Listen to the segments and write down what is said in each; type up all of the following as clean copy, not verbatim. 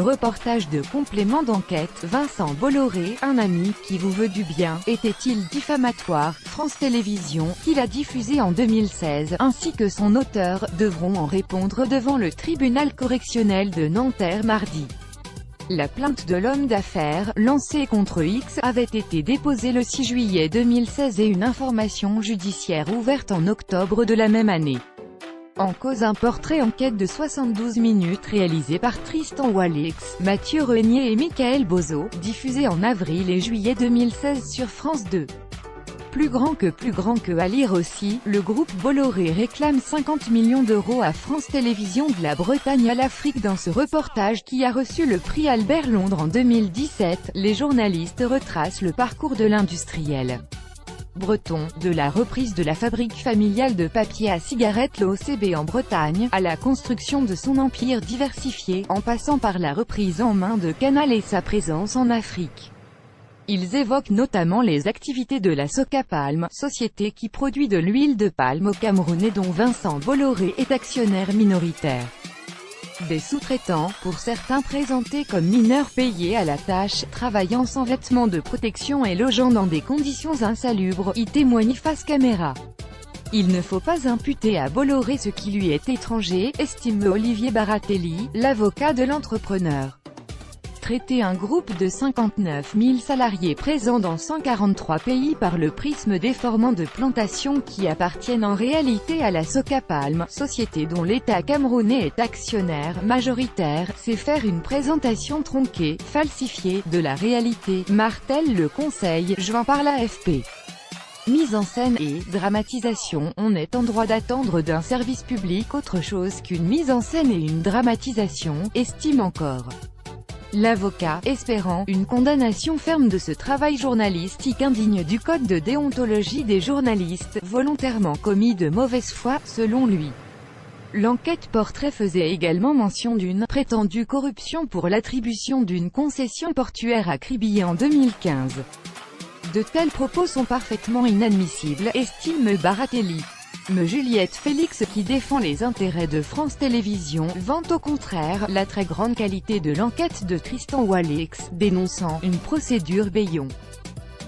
reportage de complément d'enquête. Vincent Bolloré, un ami qui vous veut du bien, était-il diffamatoire? France Télévisions, qui l'a diffusé en 2016, ainsi que son auteur, devront en répondre devant le tribunal correctionnel de Nanterre mardi. La plainte de l'homme d'affaires, lancée contre X, avait été déposée le 6 juillet 2016 et une information judiciaire ouverte en octobre de la même année. En cause un portrait enquête de 72 minutes réalisé par Tristan Walix, Mathieu Renier et Michael Bozo, diffusé en avril et juillet 2016 sur France 2. Plus grand que à lire aussi, le groupe Bolloré réclame 50 millions d'euros à France Télévisions de la Bretagne à l'Afrique. Dans ce reportage qui a reçu le prix Albert Londres en 2017, les journalistes retracent le parcours de l'industriel breton, de la reprise de la fabrique familiale de papier à cigarettes l'OCB en Bretagne, à la construction de son empire diversifié, en passant par la reprise en main de Canal et sa présence en Afrique. Ils évoquent notamment les activités de la Socapalm, société qui produit de l'huile de palme au Cameroun et dont Vincent Bolloré est actionnaire minoritaire. Des sous-traitants, pour certains présentés comme mineurs payés à la tâche, travaillant sans vêtements de protection et logeant dans des conditions insalubres, y témoigne face caméra. Il ne faut pas imputer à Bolloré ce qui lui est étranger, estime Olivier Baratelli, l'avocat de l'entrepreneur. Traiter un groupe de 59 000 salariés présents dans 143 pays par le prisme déformant de plantations qui appartiennent en réalité à la Socapalm, société dont l'État camerounais est actionnaire majoritaire, c'est faire une présentation tronquée, falsifiée, de la réalité, martèle le Conseil, joint par l'AFP. Mise en scène et dramatisation, on est en droit d'attendre d'un service public autre chose qu'une mise en scène et une dramatisation, estime encore l'avocat, espérant une condamnation ferme de ce travail journalistique indigne du code de déontologie des journalistes, volontairement commis de mauvaise foi, selon lui. L'enquête portrait faisait également mention d'une prétendue corruption pour l'attribution d'une concession portuaire à Kribi en 2015. De tels propos sont parfaitement inadmissibles, estime Baratelli. Juliette Félix, qui défend les intérêts de France Télévisions, vante au contraire la très grande qualité de l'enquête de Tristan Walix, dénonçant une procédure bâillon.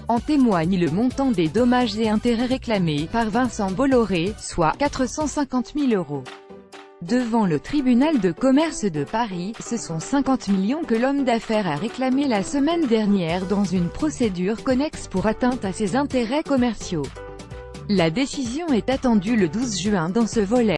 En témoigne le montant des dommages et intérêts réclamés par Vincent Bolloré, soit 450 000 euros. Devant le tribunal de commerce de Paris, ce sont 50 millions que l'homme d'affaires a réclamé la semaine dernière dans une procédure connexe pour atteinte à ses intérêts commerciaux. La décision est attendue le 12 juin dans ce volet.